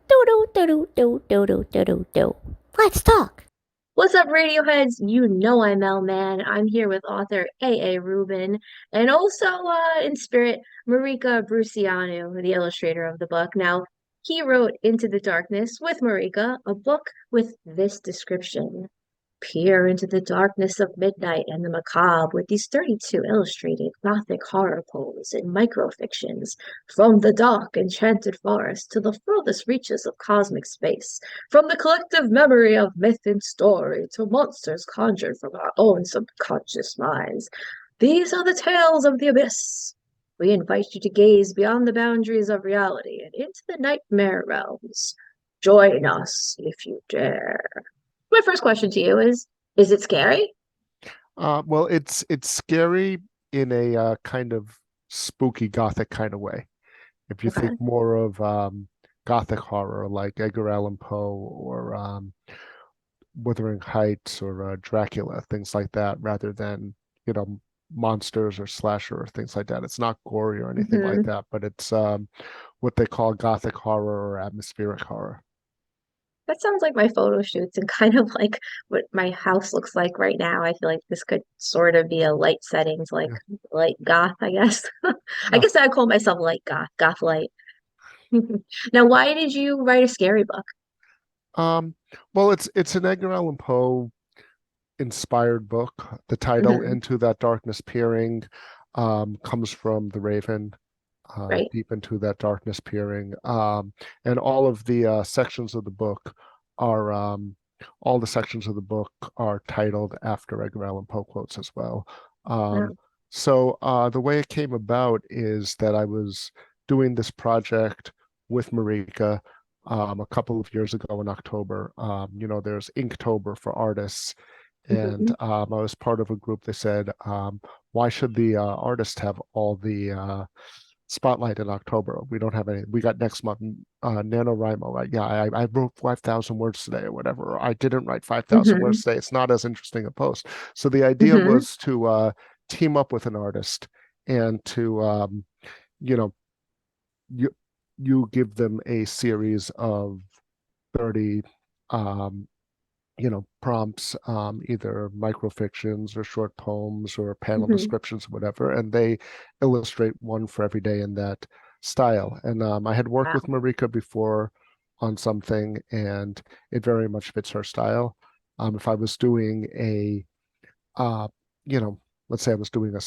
Do do do do do do do do do. Let's talk. What's up, Radioheads? You know I'm Mel Man. I'm here with author A. Rubin and also, in spirit, Marika Bruciano, the illustrator of the book. Now, he wrote Into the Darkness with Marika, a book with this description. Peer into the darkness of midnight and the macabre with these 32 illustrated Gothic horror poems and microfictions, from the dark, enchanted forest to the furthest reaches of cosmic space, from the collective memory of myth and story to monsters conjured from our own subconscious minds. These are the tales of the abyss. We invite you to gaze beyond the boundaries of reality and into the nightmare realms. Join us if you dare. My first question to you is it scary? Well, it's scary in a kind of spooky gothic kind of way. If you think Okay. more of gothic horror like Edgar Allan Poe or Wuthering Heights or Dracula, things like that, rather than, you know, monsters or slasher or things like that. It's not gory or anything like Hmm. that, but it's what they call gothic horror or atmospheric horror. That sounds like my photo shoots and kind of like what my house looks like right now. I feel like this could sort of be a light settings, like Yeah. light goth, I guess. I Yeah. guess I'd call myself light goth, goth light. Now, why did you write a scary book? Um, well, it's an Edgar Allan Poe inspired book. The title Hmm. Into That Darkness Peering comes from The Raven, Right? Deep into That Darkness Peering. And all of the sections of the book are all the sections of the book are titled after Edgar Allan Poe quotes as well. Um, No. so the way it came about is that I was doing this project with Marika a couple of years ago in October. There's Inktober for artists, and Hmm. I was part of a group that said, why should the artist have all the spotlight in October? We don't have any. We got next month, NaNoWriMo, right? Yeah, I wrote 5,000 words today or whatever. Or I didn't write 5,000 Hmm. words today. It's not as interesting a post. So the idea Hmm. was to team up with an artist and to, you know, you, you give them a series of 30 um, prompts, either microfictions or short poems or panel Hmm. descriptions, whatever, and they illustrate one for every day in that style. And I had worked with Wow. Marika before on something, and it very much fits her style. If I was doing uh, you know, let's say I was doing a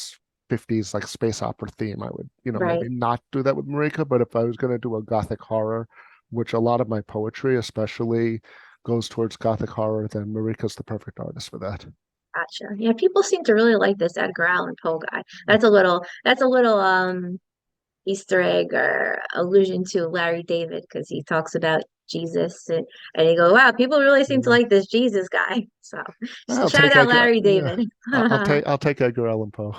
50s like space opera theme, I would, Right. maybe not do that with Marika. But if I was going to do a gothic horror, which a lot of my poetry especially goes towards gothic horror, then Marika's the perfect artist for that. Gotcha. Yeah, people seem to really like this Edgar Allan Poe guy. That's a little Easter egg or allusion to Larry David because he talks about Jesus and you go, wow, people really seem to Yeah. like this Jesus guy. So I'll shout take out Edgar. Larry Yeah, David. I'll take Edgar Allan Poe.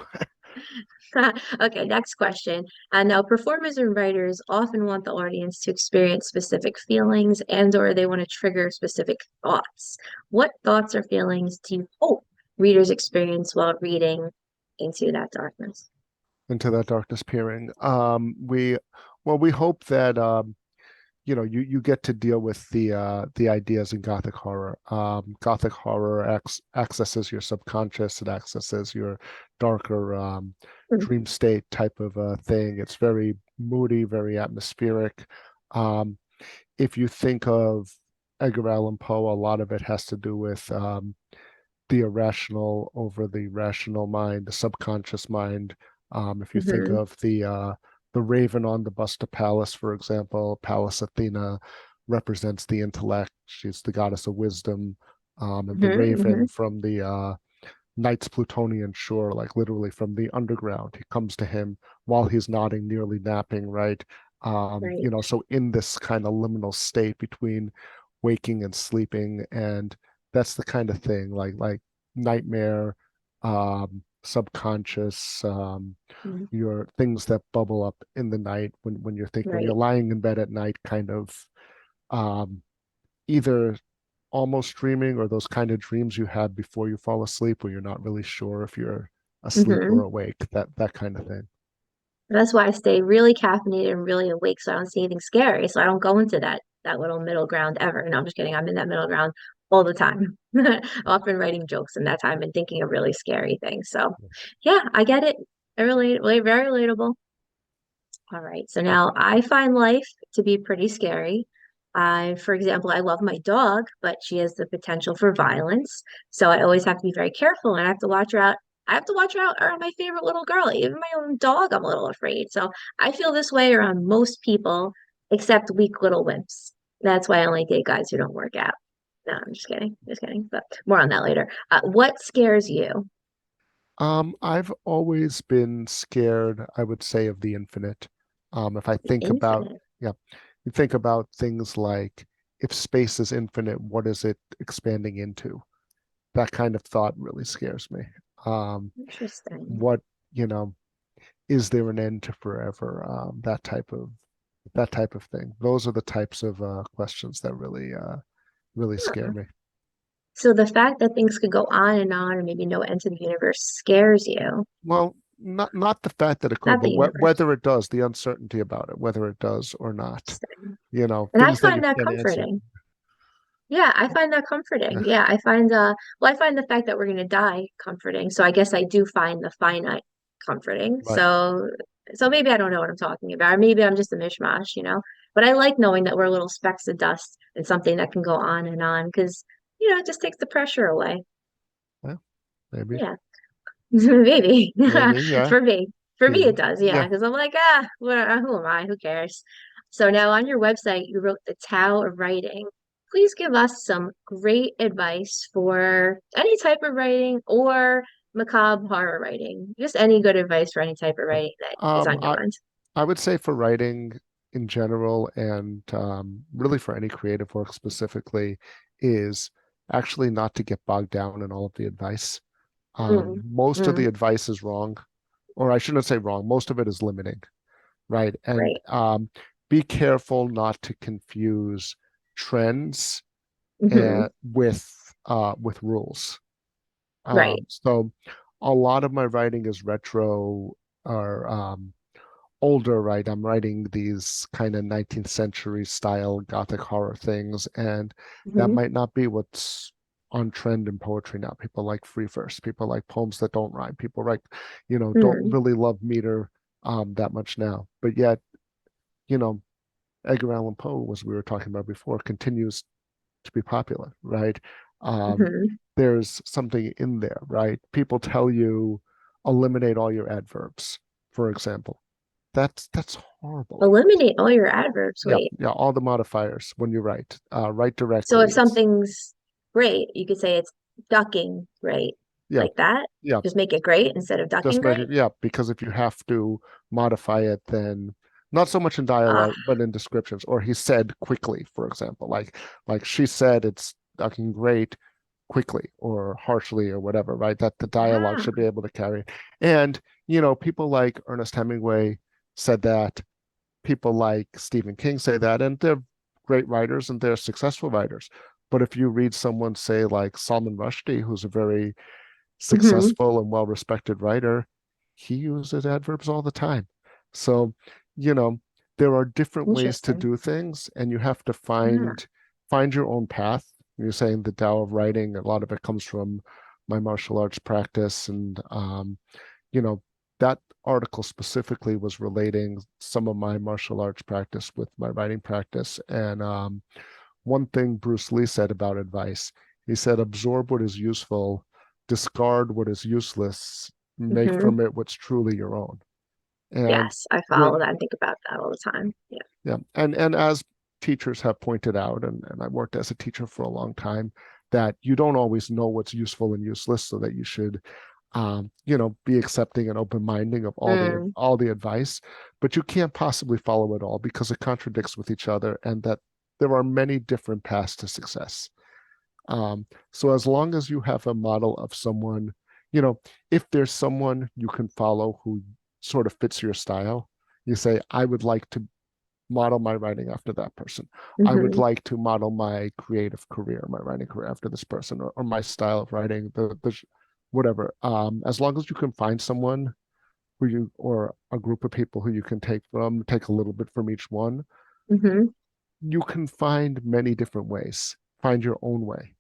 Okay, next question. Now, performers and writers often want the audience to experience specific feelings and or they want to trigger specific thoughts. What thoughts or feelings do you hope readers experience while reading Into That Darkness? Into That Darkness Peering. We hope that you get to deal with the ideas in Gothic horror. Gothic horror accesses your subconscious, it accesses your darker dream state type of thing. It's very moody, very atmospheric. Um, if you think of Edgar Allan Poe, a lot of it has to do with the irrational over the rational mind, the subconscious mind. If you think Mm-hmm. of the raven on the bust of Pallas, for example, Pallas Athena represents the intellect. She's the goddess of wisdom. And the Hmm. raven from the night's Plutonian shore, like literally from the underground, he comes to him while he's nodding, nearly napping, right? Right. So in this kind of liminal state between waking and sleeping, and that's the kind of thing like nightmare, subconscious, Mhm. your things that bubble up in the night when you're thinking when you're Right. lying in bed at night, kind of um, either almost dreaming or those kind of dreams you have before you fall asleep where you're not really sure if you're asleep or Hmm. awake, that kind of thing. That's why I stay really caffeinated and really awake so I don't see anything scary. So I don't go into that. that little middle ground ever. No, I'm just kidding. I'm in that middle ground all the time. Often writing jokes in that time and thinking of really scary things. So yeah, I get it. I relate, very relatable. All right. So now I find life to be pretty scary. For example, I love my dog, but she has the potential for violence. So I always have to be very careful and I have to watch her out. I have to watch her out around my favorite little girl. Even my own dog, I'm a little afraid. So I feel this way around most people, except weak little wimps. That's why I only date guys who don't work out. No, I'm just kidding. Just kidding. But more on that later. What scares you? I've always been scared, I would say, of the infinite. If I The think about, infinite. yeah, you think about things like if space is infinite, what is it expanding into? That kind of thought really scares me. Um, Interesting. what, you know, is there an end to forever? That type of thing. Those are the types of questions that really scare Huh. me. So the fact that things could go on and on, or maybe no end to the universe, scares you, Well, not the fact that it could, not but the universe. whether it does, the uncertainty about it, whether it does or not. And I Things that you find that can't answer. comforting. Yeah, I find that comforting. Yeah, Yeah, I find well, I find the fact that we're gonna die comforting. So I guess I do find the finite comforting. right. So maybe I don't know what I'm talking about, or maybe I'm just a mishmash, you know. But I like knowing that we're little specks of dust and something that can go on because, it just takes the pressure away. Yeah, maybe, Yeah. Maybe maybe, yeah. for me, for For me it you, does, yeah. yeah. Because I'm like, who am I? Who cares? So now on your website, you wrote the Tao of Writing. Please give us some great advice for any type of writing or macabre horror writing. Just any good advice for any type of writing that is Um, on your I mind. I would say for writing in general and really for any creative work specifically is actually not to get bogged down in all of the advice. Mm, Most of the mm, advice is wrong, or I shouldn't say wrong. Most of it is limiting, right? And right. be careful not to confuse trends Hmm. with rules. Right. So a lot of my writing is retro or older, right? I'm writing these kind of 19th century style Gothic horror things, and that Hmm. might not be what's on trend in poetry now. People like free verse, people like poems that don't rhyme, people like, don't Mm, really love meter that much now. But yet, you know, Edgar Allan Poe, as we were talking about before, continues to be popular, right? Um, hmm. there's something in there, right? People tell you eliminate all your adverbs, for example. That's horrible. Eliminate all your adverbs. Yeah, Wait. yeah, all the modifiers when you write. Write So directly. if something's great, you could say it's ducking great, Yeah, like that. yeah. Just make it great instead of ducking Just make it, great. yeah, because if you have to modify it, then not so much in Ah, dialogue, but in descriptions. Or he said quickly, for example, like she said it's fucking great quickly or harshly or whatever, right? That the dialogue ah, should be able to carry. And, people like Ernest Hemingway said that, people like Stephen King say that, and they're great writers and they're successful writers. But if you read someone say like Salman Rushdie, who's a very hmm. successful and well-respected writer, he uses adverbs all the time. So, you know, there are different ways to Interesting. do things, and you have to Yeah. find your own path. You're saying the Tao of writing, a lot of it comes from my martial arts practice, and you know, that article specifically was relating some of my martial arts practice with my writing practice. And one thing Bruce Lee said about advice, he said, absorb what is useful, discard what is useless, make Hmm. from it what's truly your own. And Yes, I we're, follow that and think about that all the time. Yeah. yeah, and as teachers have pointed out, and I worked as a teacher for a long time, that you don't always know what's useful and useless, so that you should be accepting and open-minded of Mm, all the advice, but you can't possibly follow it all because it contradicts with each other, and that there are many different paths to success. So as long as you have a model of someone, you know, if there's someone you can follow who sort of fits your style, you say, I would like to model my writing after that person. I would hmm. like to model my creative career, my writing career after this person, or my style of writing, whatever. As long as you can find someone who you, or a group of people who you can take a little bit from each one, Hmm. you can find many different ways. Find your own way.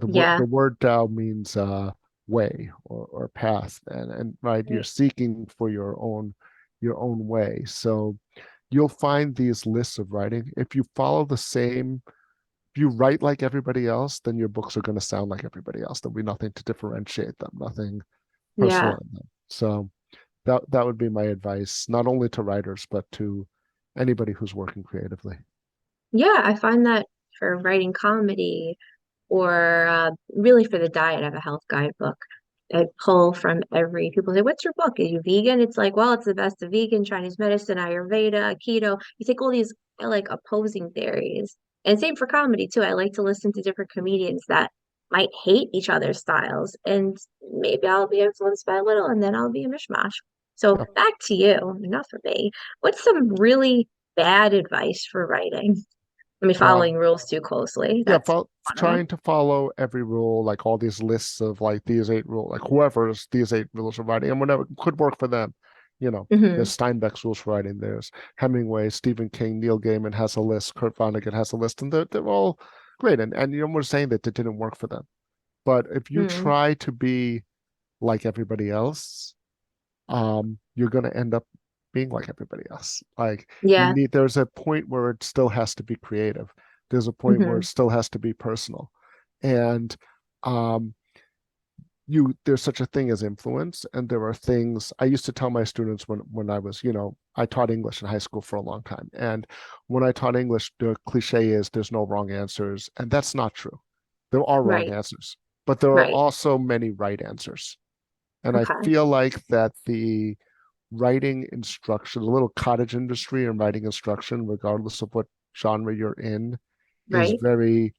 Yeah. The word Tao means way or path, and right, you're Right. seeking for your own way. So you'll find these lists of writing. If you follow the same, if you write like everybody else, then your books are going to sound like everybody else. There'll be nothing to differentiate them, nothing personal Yeah. in them. So that would be my advice, not only to writers, but to anybody who's working creatively. Yeah, I find that for writing comedy or really for the diet, I have a health guidebook. I pull from every people say, "What's your book? Are you vegan?" It's like, well, it's the best of vegan, Chinese medicine, Ayurveda, keto. You take all these like opposing theories. And same for comedy too. I like to listen to different comedians that might hate each other's styles. And maybe I'll be influenced by a little and then I'll be a mishmash. So Yeah, back to you, enough of me. What's some really bad advice for writing? I mean, uh, following rules too closely. yeah, That's one of them. trying to follow every rule, like all these lists of like these eight rules, like whoever's these eight rules of writing, and whatever could work for them. You know, Hmm. there's Steinbeck's rules for writing. There's Hemingway, Stephen King, Neil Gaiman has a list. Kurt Vonnegut has a list, and they're all great. And you know, we're saying that it didn't work for them. But if you Hmm. try to be like everybody else, you're going to end up being like everybody else. Like Yeah. there's a point where it still has to be creative. There's a point where it Hmm. still has to be personal. And um, there's such a thing as influence. And there are things I used to tell my students when I was, I taught English in high school for a long time. And when I taught English, the cliche is there's no wrong answers. And that's not true. There are wrong Right. answers, but there are Right. also many right answers. And I Okay. feel like that the writing instruction, the little cottage industry and writing instruction, regardless of what genre you're in, is Right. very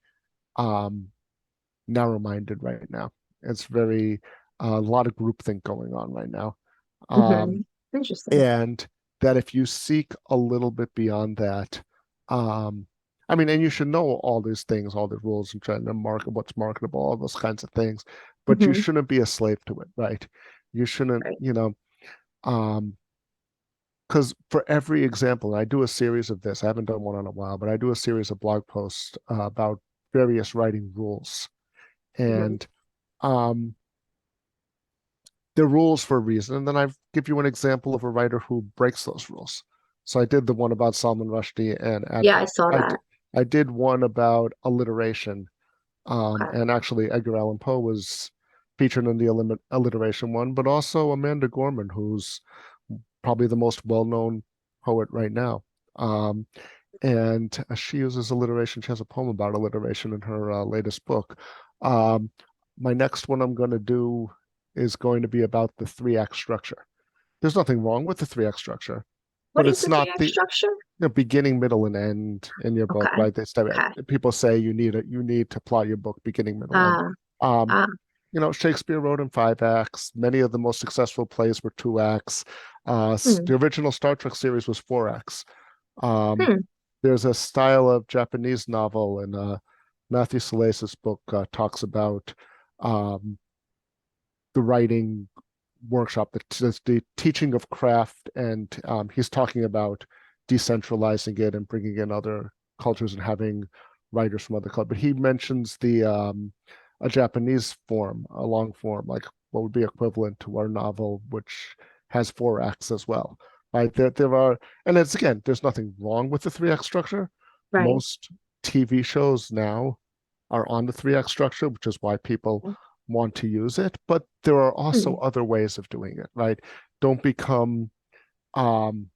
um, narrow-minded right now. It's very a lot of groupthink going on right now, Hmm. um, Interesting. and that if you seek a little bit beyond that, um, I mean, and you should know all these things, all the rules, and trying to market what's marketable, all those kinds of things, but you Hmm. shouldn't be a slave to it, right? You shouldn't, Right. um, because for every example, and I do a series of this, I haven't done one in a while, but I do a series of blog posts about various writing rules. Hmm. And um, the rules for a reason. And then I give you an example of a writer who breaks those rules. So I did the one about Salman Rushdie, and Yeah, I saw I, that. I did one about alliteration. Okay. And actually, Edgar Allan Poe was featured in the alliteration one, but also Amanda Gorman, who's probably the most well-known poet right now. Um, and she uses alliteration. She has a poem about alliteration in her latest book. Um, my next one I'm going to do is going to be about the three-act structure. There's nothing wrong with the three-act structure, What but is it's the not three-act the structure? beginning, middle, and end in your book, Okay. right? They say, Okay. people say you need to plot your book beginning, middle, end. Uh, Um, uh, Shakespeare wrote in five acts. Many of the most successful plays were two acts. hmm. The original Star Trek series was four acts. Um, Hmm. there's a style of Japanese novel, and Matthew Salace's book talks about um, the writing workshop, the teaching of craft, and he's talking about decentralizing it and bringing in other cultures and having writers from other cultures. But he mentions the a Japanese form, a long form, like what would be equivalent to our novel, which has four acts as well. Right there are, and it's again, there's nothing wrong with the three act structure. Right. Most TV shows now are on the three act structure, which is why people want to use it. But there are also Hmm. other ways of doing it, right? Don't become, um,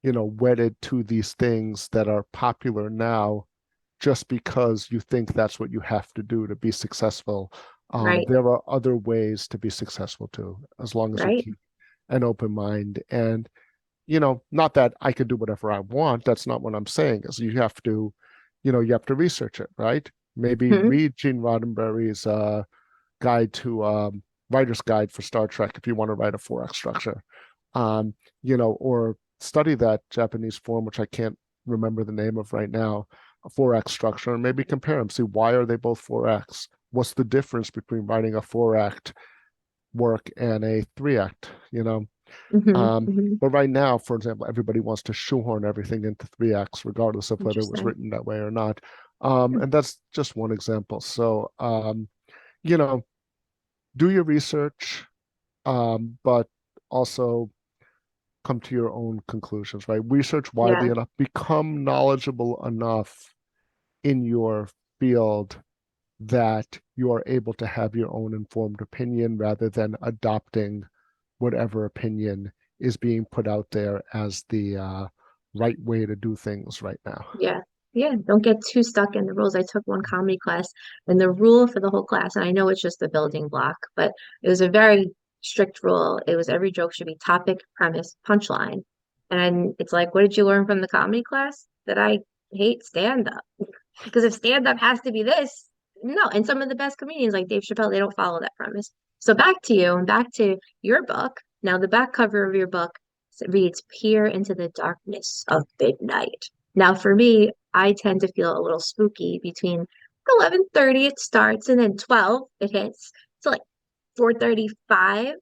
wedded to these things that are popular now just because you think that's what you have to do to be successful. Right. There are other ways to be successful too, as long as you Right. keep an open mind. And, not that I could do whatever I want. That's not what I'm saying, is you have to research it, right? Maybe Hmm. read Gene Roddenberry's guide to writer's guide for Star Trek if you want to write a 4X structure. Um, or study that Japanese form, which I can't remember the name of right now, a 4X structure, and maybe compare them, see why are they both 4X? What's the difference between writing a 4-act work and a 3-act, Hmm. Um, Hmm. but right now, for example, everybody wants to shoehorn everything into 3x, regardless of whether it was Interesting. written that way or not. And that's just one example. So, you know, do your research, but also come to your own conclusions, right? Research widely Yeah. enough, become knowledgeable enough in your field that you are able to have your own informed opinion rather than adopting whatever opinion is being put out there as the right way to do things right now. Yeah. Yeah. Don't get too stuck in the rules. I took one comedy class and the rule for the whole class, and I know it's just a building block, but it was a very strict rule. It was every joke should be topic, premise, punchline. And it's like, what did you learn from the comedy class? That I hate stand-up. Because if stand-up has to be this, no. And some of the best comedians like Dave Chappelle, they don't follow that premise. So back to you and back to your book. Now the back cover of your book reads Peer into the darkness of midnight. Now, for me, I tend to feel a little spooky between 11:30 it starts and then 12 it hits. So like 4:35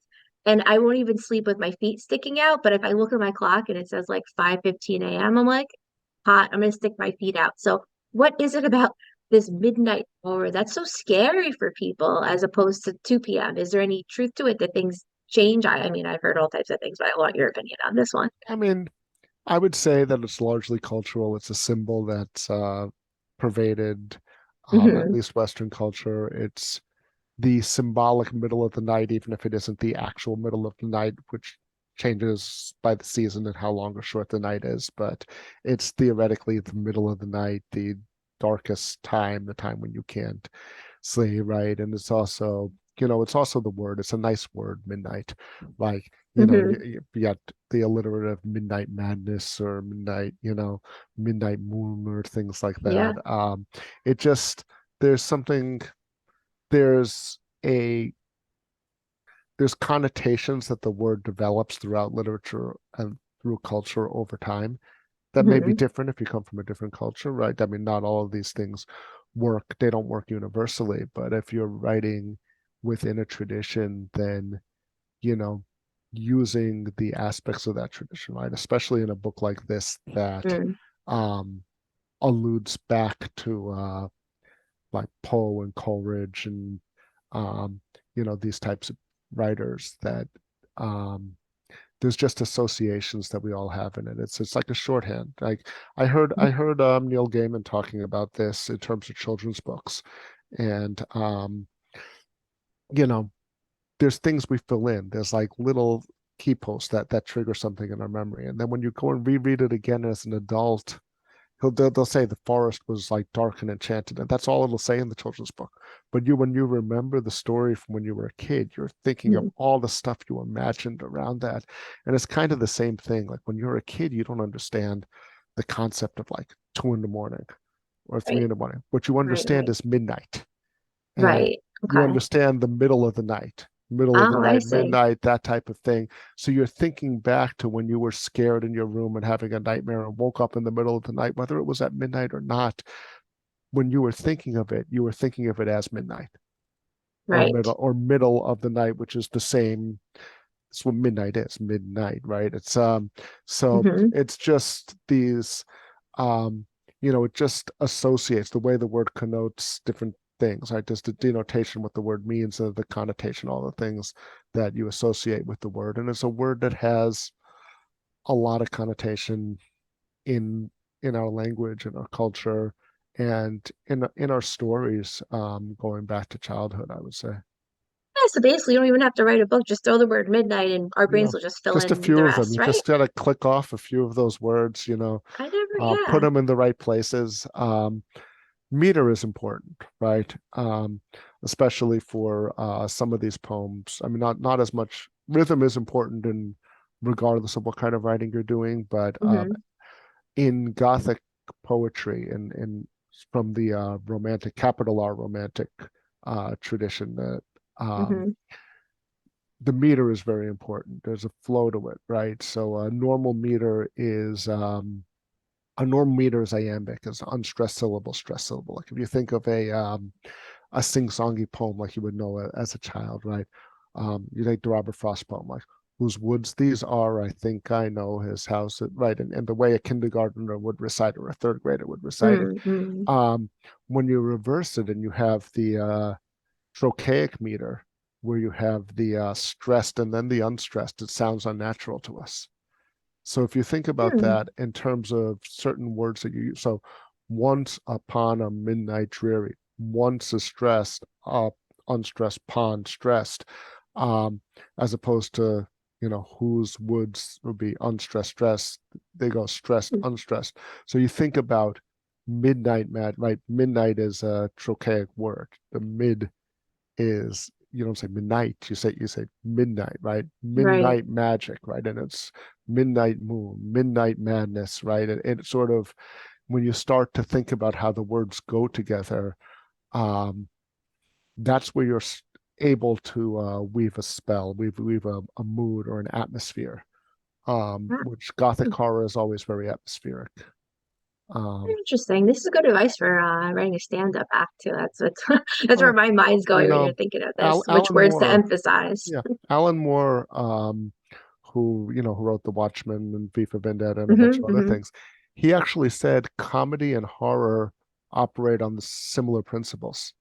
and I won't even sleep with my feet sticking out, but if I look at my clock and it says like 5:15 a.m., I'm like, hot, I'm gonna stick my feet out. So what is it about this midnight hour that's so scary for people as opposed to 2 p.m.? Is there any truth to it that things change? I mean, I've heard all types of things, but I want your opinion on this one. I mean, I would say that it's largely cultural. It's a symbol that's pervaded at Hmm. least Western culture. It's the symbolic middle of the night, even if it isn't the actual middle of the night, which changes by the season and how long or short the night is. But it's theoretically the middle of the night, the darkest time, the time when you can't sleep, right? And it's also, it's also the word. It's a nice word, midnight. Like, Hmm. you got the alliterative midnight madness or midnight, midnight moon or things like Yeah. that. It just, there's something there's a there's connotations that the word develops throughout literature and through culture over time that may be Hmm. different if you come from a different culture, right? I mean, not all of these things work, they don't work universally, but if you're writing within a tradition, then, you know, using the aspects of that tradition, right? Especially in a book like this that Mm. um alludes back to like Poe and Coleridge and um, these types of writers that there's just associations that we all have in it. It's like a shorthand. Like I heard Neil Gaiman talking about this in terms of children's books, and you know there's things we fill in. There's like little key posts that trigger something in our memory, and then when you go and reread it again as an adult, they'll say the forest was like dark and enchanted, and that's all it'll say in the children's book. But when you remember the story from when you were a kid, you're thinking of Mm. all the stuff you imagined around that. And it's kind of the same thing. Like when you're a kid, you don't understand the concept of like 2 in the morning or three Right. in the morning. What you Right. understand Right. is midnight. And Right. you Okay. understand the middle of the Oh, I night, see. midnight, that type of thing. So you're thinking back to when you were scared in your room and having a nightmare and woke up in the middle of the night, whether it was at midnight or not. When you were thinking of it, you were thinking of it as midnight or Right. middle of the night, which is the same. It's what midnight is, midnight, right? So Hmm. it's just these um, it just associates the way the word connotes different things, right? Just the denotation, what the word means, and the connotation, all the things that you associate with the word. And it's a word that has a lot of connotation in our language, in our culture, and in our stories, going back to childhood, I would say. Yeah, so basically, you don't even have to write a book. Just throw the word midnight, and our Yeah. brains will just fill Just a in the few of them. rest, You right? just got to click off a few of those words, I never, put yeah. them in the right places. Meter is important, right? Especially for some of these poems. I mean, not as much. Rhythm is important in regardless of what kind of writing you're doing, but Hmm. in Gothic poetry and from the romantic capital R romantic tradition, that um, Hmm. the meter is very important. There's a flow to it, right? So a normal meter is iambic, is unstressed syllable, stressed syllable. Like if you think of a sing-songy poem like you would know as a child, right? You take the Robert Frost poem, like whose woods these are. I think I know his house, right? And the way a kindergartner would recite or a third grader would recite it. Mm-hmm. Um, when you reverse it and you have the trochaic meter, where you have the stressed and then the unstressed, it sounds unnatural to us. So if you think about Hmm. that in terms of certain words that you use, so once upon a midnight dreary, once is stressed, unstressed, pond stressed, um, as opposed to, whose woods would be unstressed, stressed, they go stressed, unstressed. So you think about midnight mad, right? Midnight is a trochaic word. The mid is, you don't say midnight, you say midnight, right? Right. Midnight magic, right? And it's midnight moon, midnight madness, right? And it sort of, when you start to think about how the words go together, um, that's where you're able to weave a spell, weave a mood or an atmosphere, Ah, which Gothic horror is always very atmospheric. very Um, interesting. This is good advice for writing a stand-up act too. That's that's where well, my mind's you going when you're know, thinking of this. Which Alan words to Moore, emphasize? yeah, Alan Moore, who wrote The Watchmen and V for Vendetta and a bunch Hmm. of other Hmm. things, he actually said comedy and horror operate on the similar principles,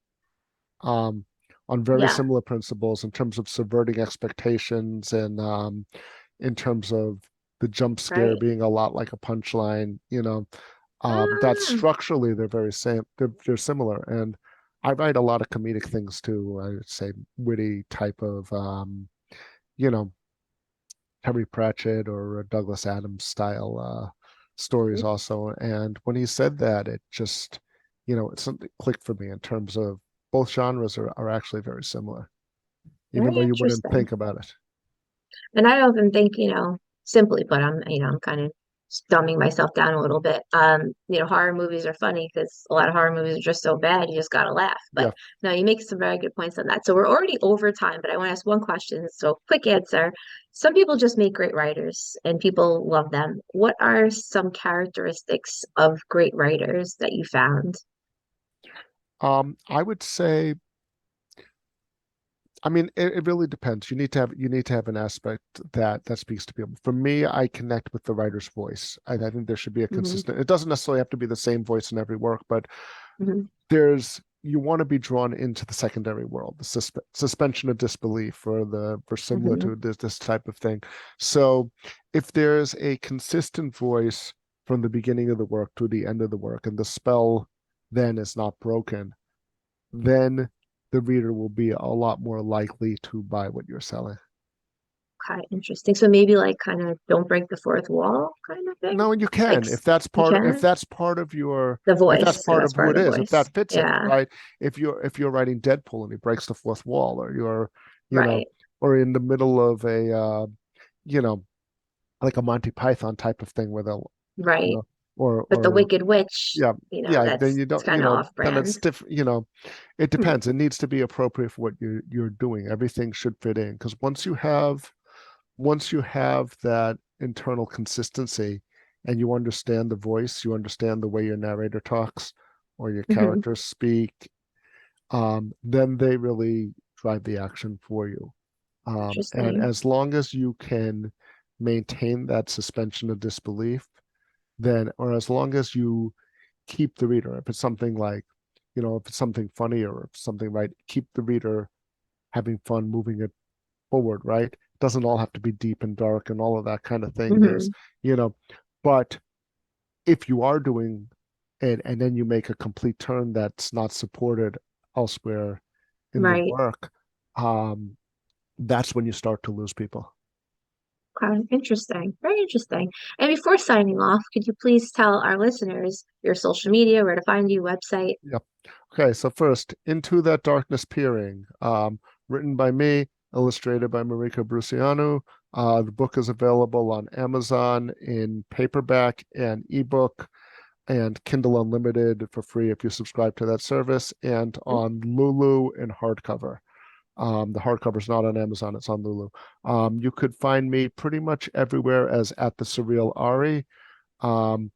um, on very Yeah. similar principles in terms of subverting expectations and in terms of the jump scare Right. being a lot like a punchline, that Ah, structurally they're very same, they're similar. And I write a lot of comedic things too. I would say witty type of, you know, Terry Pratchett or Douglas Adams style stories also. And when he said that, it just, it's something clicked for me in terms of both genres are actually very similar, even very though you wouldn't interesting. think about it. And I often think, simply put, I'm kind of dumbing myself down a little bit. Horror movies are funny because a lot of horror movies are just so bad, you just gotta laugh. But Yeah. no, you make some very good points on that. So we're already over time, but I want to ask one question. So quick answer. Some people just make great writers and people love them. What are some characteristics of great writers that you found? I would say, I mean, it really depends. You need to have an aspect that speaks to people. For me, I connect with the writer's voice. I think there should be a Hmm. consistent. It doesn't necessarily have to be the same voice in every work, but Hmm. you want to be drawn into the secondary world, the suspension of disbelief, or the Hmm. verisimilitude, this type of thing. So, if there's a consistent voice from the beginning of the work to the end of the work, and the spell then is not broken, then the reader will be a lot more likely to buy what you're selling. Okay, interesting. So maybe like kind of don't break the fourth wall kind of thing. No, you Like can you if can. that's part of your The if that's voice. So part that's of who part it of the is, if voice. that fits it, Yeah, right? If you're writing Deadpool and he breaks the fourth wall, or you're, you know, right, or in the middle of a you know, like a Monty Python type of thing where they'll, you right. know, or But the or Wicked Witch, yeah, yeah, then that's you it's don't, kind of then it's off-brand. stiff, it Hmm. depends. It needs to be appropriate for what you're doing. Everything should fit in, because once you have that internal consistency and you understand the voice, you understand the way your narrator talks or your Hmm. characters speak, then they really drive the action for you. And Interesting. as long as you can maintain that suspension of disbelief, then, or as long as you keep the reader, if it's something like, if it's something funny or if something, right, keep the reader having fun moving it forward, right? It doesn't all have to be deep and dark and all of that kind of thing. Hmm. You know, but if you are doing it and then you make a complete turn that's not supported elsewhere in the Right. work, um, that's when you start to lose people. Okay. Interesting. Very interesting. And before signing off, could you please tell our listeners your social media, where to find you, website? Yep. Okay, so first, Into That Darkness Peering, written by me, illustrated by Marika Brucianu. The book is available on Amazon in paperback and ebook and Kindle Unlimited for free if you subscribe to that service, and on Lulu in hardcover. The hardcover is not on Amazon, it's on Lulu. You could find me pretty much everywhere as at the Surreal Ari. Um,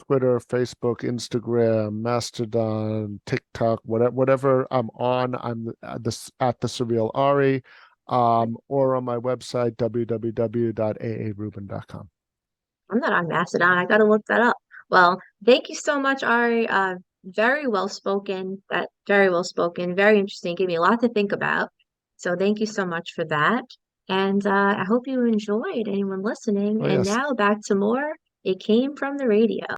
Twitter, Facebook, Instagram, Mastodon, TikTok, whatever I'm on, I'm at the Surreal Ari. or on my website, www.aarubin.com. I'm not on Mastodon. I gotta look that up. Well, thank you so much, Ari. Very well spoken. That very well spoken. Very interesting. Gave me a lot to think about. So thank you so much for that. And I hope you enjoyed anyone listening. Oh, And yes. now back to more. It came from the radio.